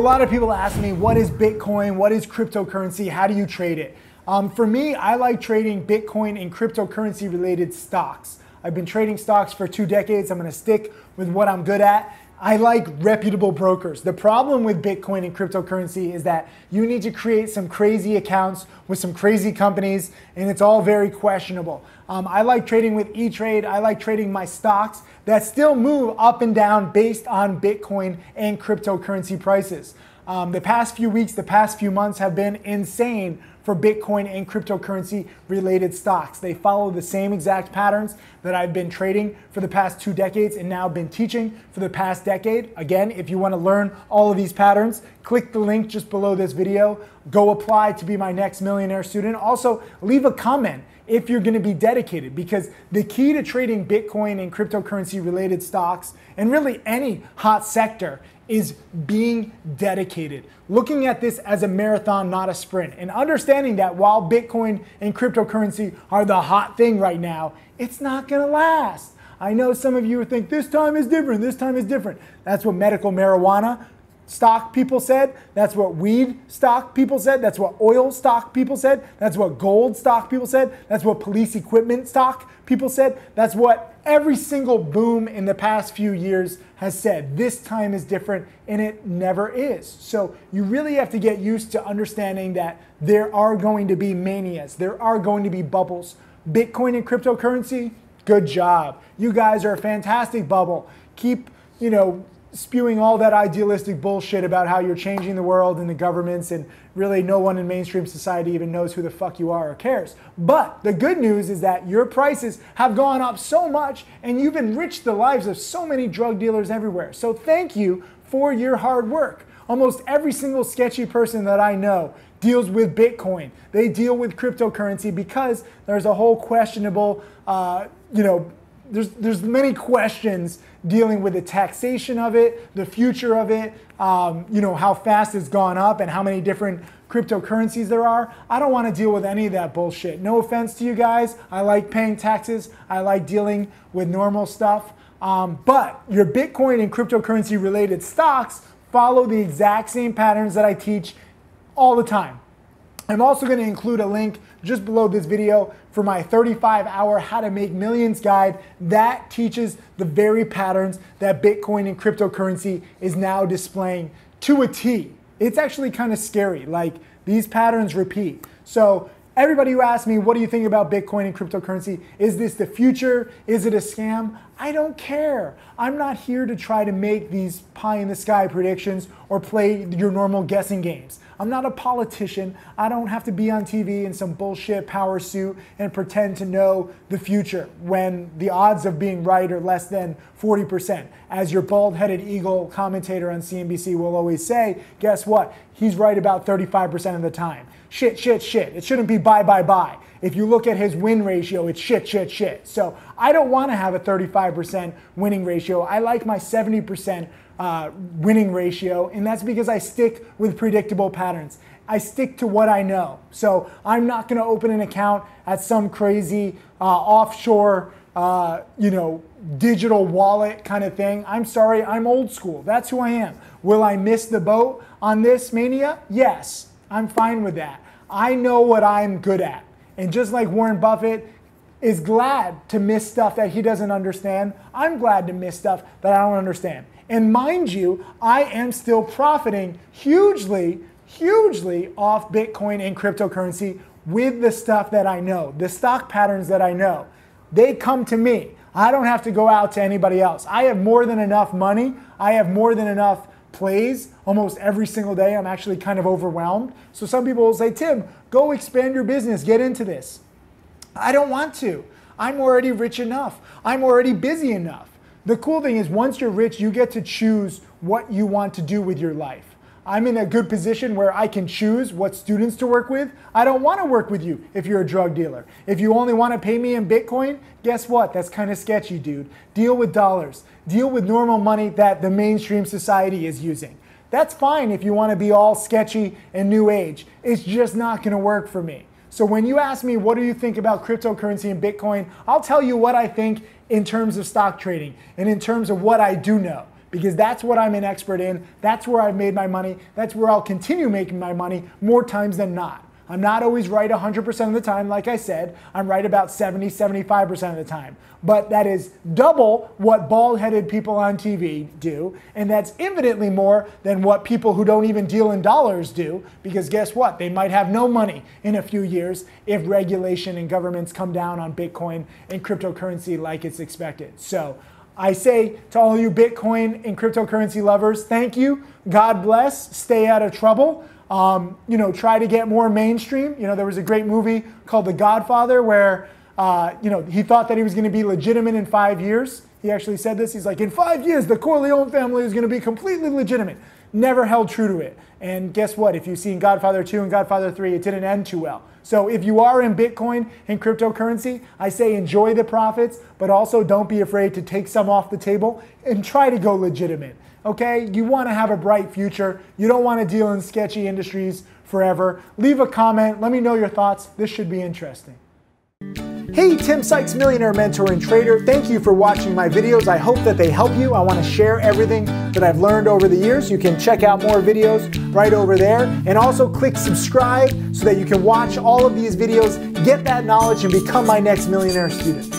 lot of people ask me, what is Bitcoin? What is cryptocurrency? How do you trade it? For me, I like trading Bitcoin and cryptocurrency related stocks. I've been trading stocks for 2 decades. I'm going to stick with what I'm good at. I like reputable brokers. The problem with Bitcoin and cryptocurrency is that you need to create some crazy accounts with some crazy companies, and it's all very questionable. I like trading with E-Trade. I like trading my stocks that still move up and down based on Bitcoin and cryptocurrency prices. The past few weeks, the past few months have been insane for Bitcoin and cryptocurrency related stocks. They follow the same exact patterns that I've been trading for the past 2 decades and now been teaching for the past decade. Again, if you want to learn all of these patterns, click the link just below this video. Go apply to be my next millionaire student. Also, leave a comment if you're going to be dedicated, because the key to trading Bitcoin and cryptocurrency related stocks and really any hot sector is being dedicated. Looking at this as a marathon, not a sprint, and understanding that while Bitcoin and cryptocurrency are the hot thing right now, it's not gonna last. I know some of you think this time is different, this time is different. That's what medical marijuana stock people said. That's what weed stock people said. That's what oil stock people said. That's what gold stock people said. That's what police equipment stock people said. That's what every single boom in the past few years has said. This time is different, and it never is. So you really have to get used to understanding that there are going to be manias. There are going to be bubbles. Bitcoin and cryptocurrency, good job. You guys are a fantastic bubble. Keep, spewing all that idealistic bullshit about how you're changing the world and the governments, and really no one in mainstream society even knows who the fuck you are or cares. But the good news is that your prices have gone up so much and you've enriched the lives of so many drug dealers everywhere. So thank you for your hard work. Almost every single sketchy person that I know deals with Bitcoin. They deal with cryptocurrency because there's a whole questionable, there's many questions dealing with the taxation of it, the future of it, how fast it's gone up and how many different cryptocurrencies there are. I don't want to deal with any of that bullshit. No offense to you guys. I like paying taxes. I like dealing with normal stuff. But your Bitcoin and cryptocurrency related stocks follow the exact same patterns that I teach all the time. I'm also going to include a link just below this video for my 35-hour How to Make Millions guide that teaches the very patterns that Bitcoin and cryptocurrency is now displaying to a T. It's actually kind of scary, like these patterns repeat. So everybody who asks me, what do you think about Bitcoin and cryptocurrency? Is this the future? Is it a scam? I don't care. I'm not here to try to make these pie in the sky predictions or play your normal guessing games. I'm not a politician. I don't have to be on TV in some bullshit power suit and pretend to know the future when the odds of being right are less than 40%. As your bald-headed eagle commentator on CNBC will always say, guess what? He's right about 35% of the time. Shit. It shouldn't be buy. If you look at his win ratio, it's shit. So I don't want to have a 35% winning ratio. I like my 70% winning ratio, and that's because I stick with predictable patterns. I stick to what I know. So I'm not going to open an account at some crazy offshore, digital wallet kind of thing. I'm sorry, I'm old school. That's who I am. Will I miss the boat on this mania? Yes, I'm fine with that. I know what I'm good at. And just like Warren Buffett is glad to miss stuff that he doesn't understand, I'm glad to miss stuff that I don't understand. And mind you, I am still profiting hugely off Bitcoin and cryptocurrency with the stuff that I know, the stock patterns that I know. They come to me. I don't have to go out to anybody else. I have more than enough money. I have more than enough plays almost every single day. I'm actually kind of overwhelmed. So some people will say, Tim, go expand your business, get into this. I don't want to. I'm already rich enough. I'm already busy enough. The cool thing is once you're rich, you get to choose what you want to do with your life. I'm in a good position where I can choose what students to work with. I don't want to work with you if you're a drug dealer. If you only want to pay me in Bitcoin, guess what? That's kind of sketchy, dude. Deal with dollars. Deal with normal money that the mainstream society is using. That's fine if you want to be all sketchy and new age. It's just not going to work for me. So when you ask me, what do you think about cryptocurrency and Bitcoin? I'll tell you what I think in terms of stock trading and in terms of what I do know. because that's what I'm an expert in. That's where I've made my money. That's where I'll continue making my money more times than not. I'm not always right 100% of the time, like I said. I'm right about 70, 75% of the time. But that is double what bald-headed people on TV do, and that's infinitely more than what people who don't even deal in dollars do, because guess what? They might have no money in a few years if regulation and governments come down on Bitcoin and cryptocurrency like it's expected. So I say to all you Bitcoin and cryptocurrency lovers, thank you, God bless, stay out of trouble. Try to get more mainstream. There was a great movie called The Godfather where, he thought that he was going to be legitimate in 5 years. He actually said this. He's like, in 5 years, the Corleone family is going to be completely legitimate. Never held true to it. And guess what? If you've seen Godfather 2 and Godfather 3, it didn't end too well. So if you are in Bitcoin and cryptocurrency, I say enjoy the profits, but also don't be afraid to take some off the table and try to go legitimate. Okay, you want to have a bright future. You don't want to deal in sketchy industries forever. Leave a comment. Let me know your thoughts. This should be interesting. Hey, Tim Sykes, Millionaire Mentor and Trader. Thank you for watching my videos. I hope that they help you. I want to share everything that I've learned over the years. You can check out more videos right over there. And also click subscribe so that you can watch all of these videos, get that knowledge, and become my next millionaire student.